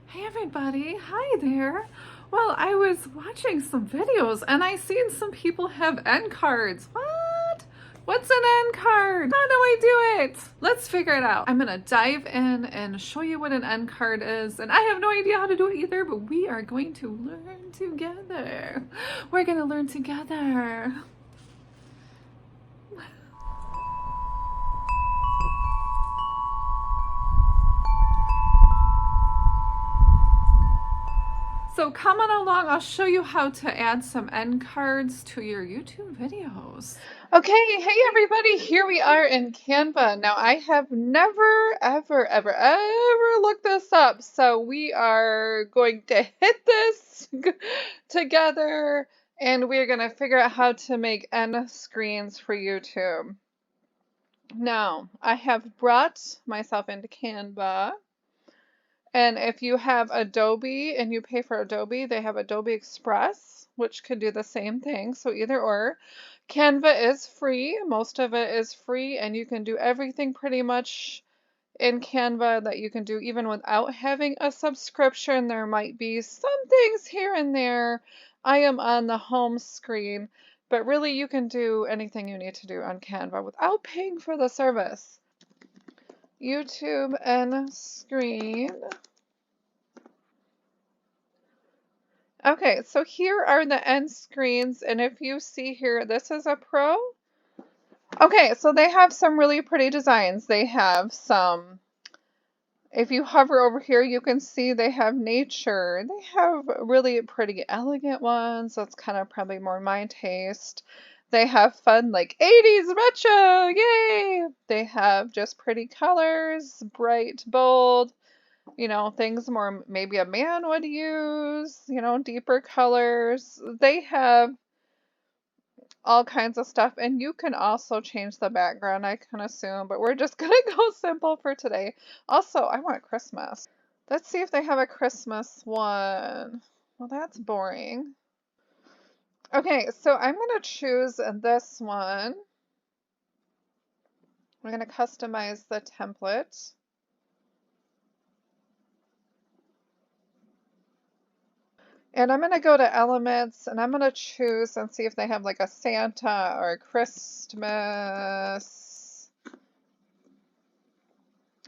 Hey everybody, hi there. Well, I was watching some videos and I seen some people have end cards. What? What's an end card? How do I do it? Let's figure it out. I'm gonna dive in and show you what an end card is. And I have no idea how to do it either, but we are going to learn together. We're gonna learn together. So come on along, I'll show you how to add some end cards to your YouTube videos. Okay, hey everybody, here we are in Canva. Now I have never, ever looked this up, so we are going to hit this together and we're going to figure out how to make end screens for YouTube. Now, I have brought myself into Canva. And if you have Adobe and you pay for Adobe, they have Adobe Express, which could do the same thing. So either or. Canva is free. Most of it is free, and you can do everything pretty much in Canva that you can do even without having a subscription. There might be some things here and there. I am on the home screen, but really you can do anything you need to do on Canva without paying for the service. YouTube end screen. Okay, so here are the end screens, and if you see here, this is a pro. Okay, so they have some really pretty designs. They have some, if you hover over here, you can see they have nature. They have really pretty elegant ones. That's kind of probably more my taste. They have fun, like 80s retro, yay! They have just pretty colors, bright, bold. You know, things more maybe a man would use, you know, deeper colors. They have all kinds of stuff, and you can also change the background, I can assume, but we're just gonna go simple for today. Also, I want Christmas. Let's see if they have a Christmas one. Well, that's boring. Okay, so I'm gonna choose this one. We're gonna customize the template. And I'm going to go to elements and I'm going to choose and see if they have like a Santa or Christmas.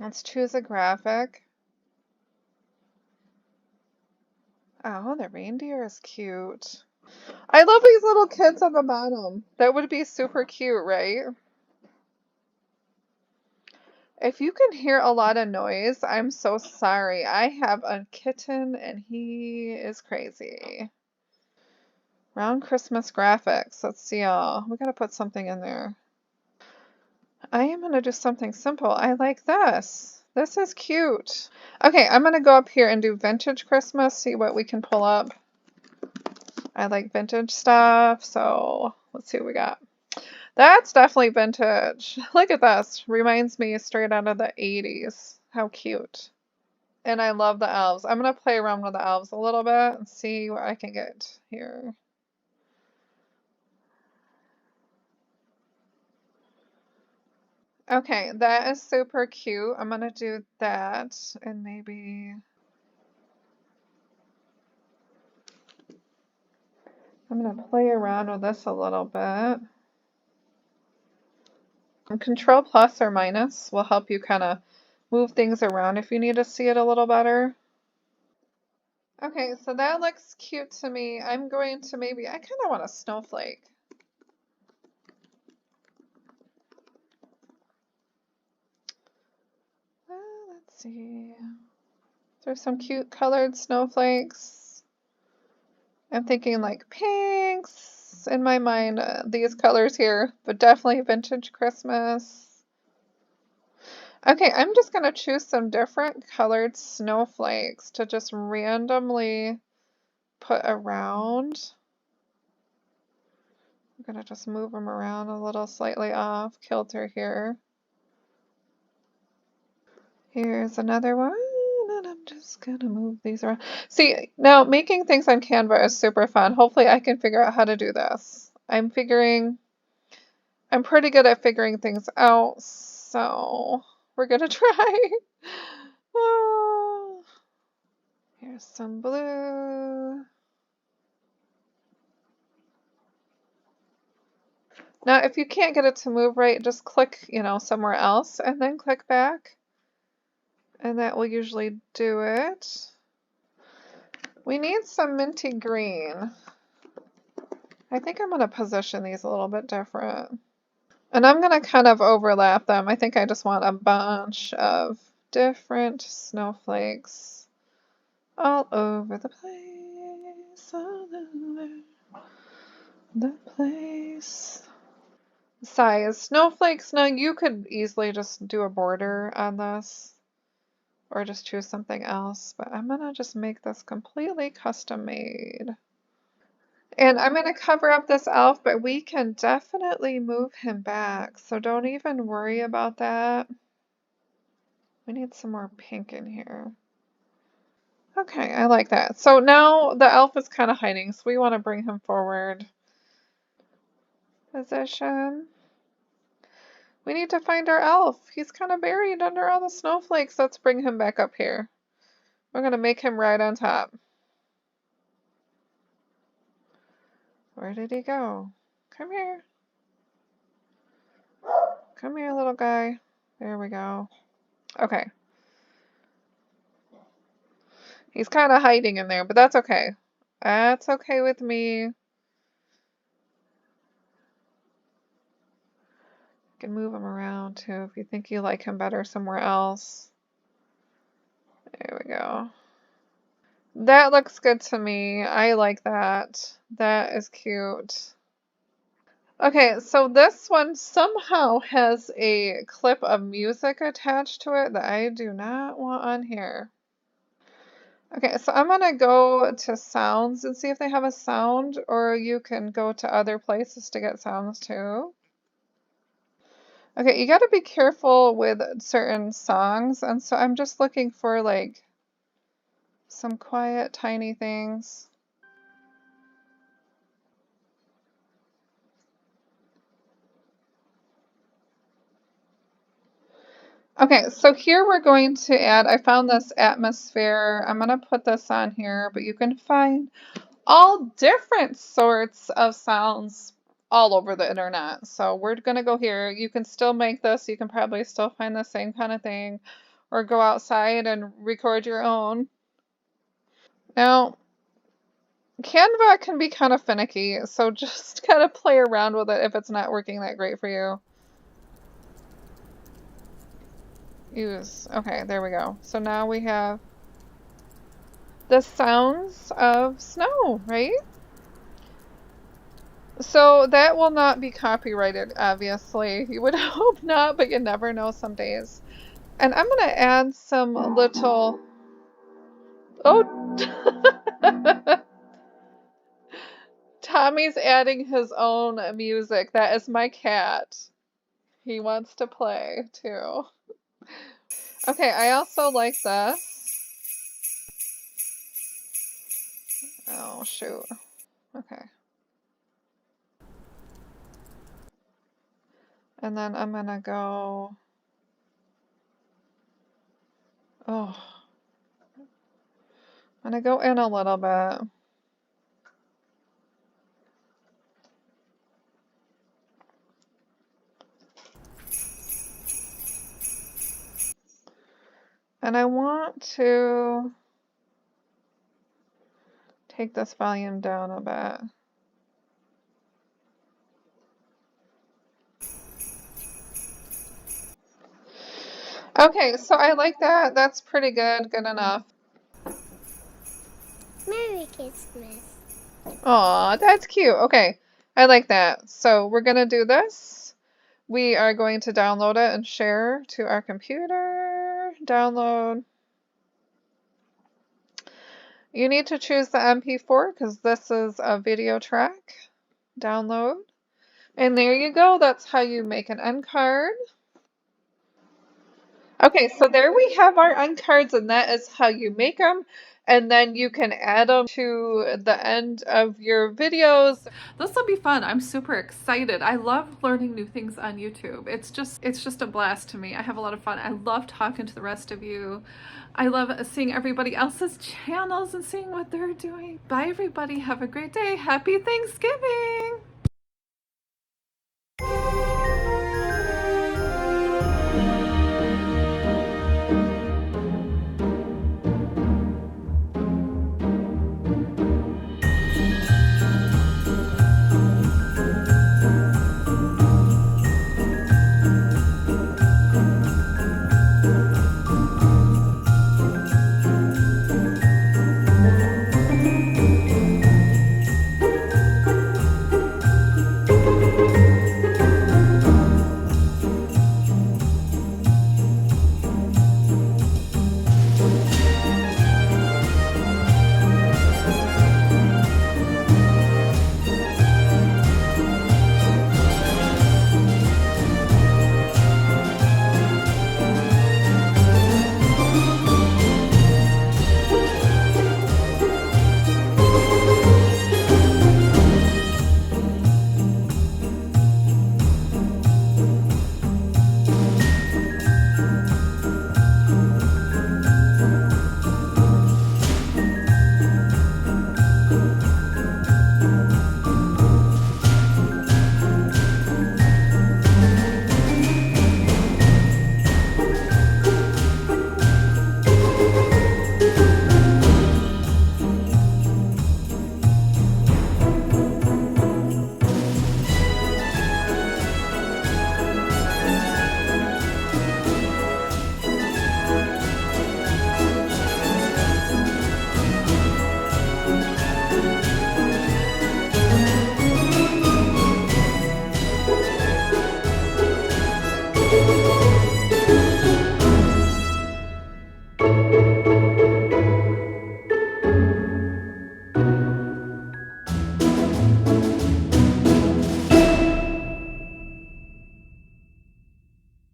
Let's choose a graphic. Oh, the reindeer is cute. I love these little kids on the bottom. That would be super cute, right? If you can hear a lot of noise, I'm so sorry. I have a kitten and he is crazy. Round Christmas graphics. Let's see y'all. We gotta put something in there. I am gonna do something simple. I like this. This is cute. Okay, I'm gonna go up here and do vintage Christmas, see what we can pull up. I like vintage stuff, so let's see what we got. That's definitely vintage. Look at this. Reminds me straight out of the 80s. How cute. And I love the elves. I'm going to play around with the elves a little bit and see what I can get here. Okay, that is super cute. I'm going to do that and maybe I'm going to play around with this a little bit. Control plus or minus will help you kind of move things around if you need to see it a little better. Okay, so that looks cute to me. I'm going to maybe, I kind of want a snowflake. Let's see. There's some cute colored snowflakes. I'm thinking like pinks in my mind, these colors here, but definitely vintage Christmas. Okay, I'm just going to choose some different colored snowflakes to just randomly put around. I'm going to just move them around a little slightly off kilter here. Here's another one, and I'm just going to move these around. See, now making things on Canva is super fun. Hopefully I can figure out how to do this. I'm pretty good at figuring things out, so we're going to try. Oh. There's some blue. Now, if you can't get it to move right, just click, somewhere else and then click back. And that will usually do it. We need some minty green. I think I'm going to position these a little bit different. And I'm going to kind of overlap them. I think I just want a bunch of different snowflakes all over the place, all over the place. Size snowflakes. Now you could easily just do a border on this or just choose something else, but I'm gonna just make this completely custom made. And I'm gonna cover up this elf, but we can definitely move him back, so don't even worry about that. We need some more pink in here. Okay, I like that. So now the elf is kind of hiding, so we want to bring him forward. Position. We need to find our elf. He's kind of buried under all the snowflakes. Let's bring him back up here. We're going to make him right on top. Where did he go? Come here. Come here, little guy. There we go. Okay. He's kind of hiding in there, but that's okay. That's okay with me. You can move him around too if you think you like him better somewhere else. There we go. That looks good to me. I like that. That is cute. Okay, so this one somehow has a clip of music attached to it that I do not want on here. Okay, so I'm gonna go to sounds and see if they have a sound, or you can go to other places to get sounds too. Okay, you gotta be careful with certain songs, and so I'm just looking for like some quiet, tiny things. Okay, so here we're going to add, I found this atmosphere. I'm going to put this on here, but you can find all different sorts of sounds all over the internet. So we're going to go here. You can still make this. You can probably still find the same kind of thing or go outside and record your own. Now, Canva can be kind of finicky, so just kind of play around with it if it's not working that great for you. Okay, there we go. So now we have the sounds of snow, right? So that will not be copyrighted, obviously. You would hope not, but you never know some days. And I'm going to add some little... Oh! Tommy's adding his own music. That is my cat. He wants to play, too. Okay, I also like this. Oh, shoot. Okay. And then I'm gonna go... Oh. I'm gonna go in a little bit. And I want to take this volume down a bit. Okay, so I like that. That's pretty good. Good enough. Merry Christmas. Aw, that's cute. Okay, I like that. So we're going to do this. We are going to download it and share to our computer. Download. You need to choose the MP4 because this is a video track. Download. And there you go. That's how you make an end card. Okay, so there we have our end cards, and that is how you make them. And then you can add them to the end of your videos. This will be fun. I'm super excited. I love learning new things on YouTube. It's just a blast to me. I have a lot of fun. I love talking to the rest of you. I love seeing everybody else's channels and seeing what they're doing. Bye everybody. Have a great day. Happy Thanksgiving.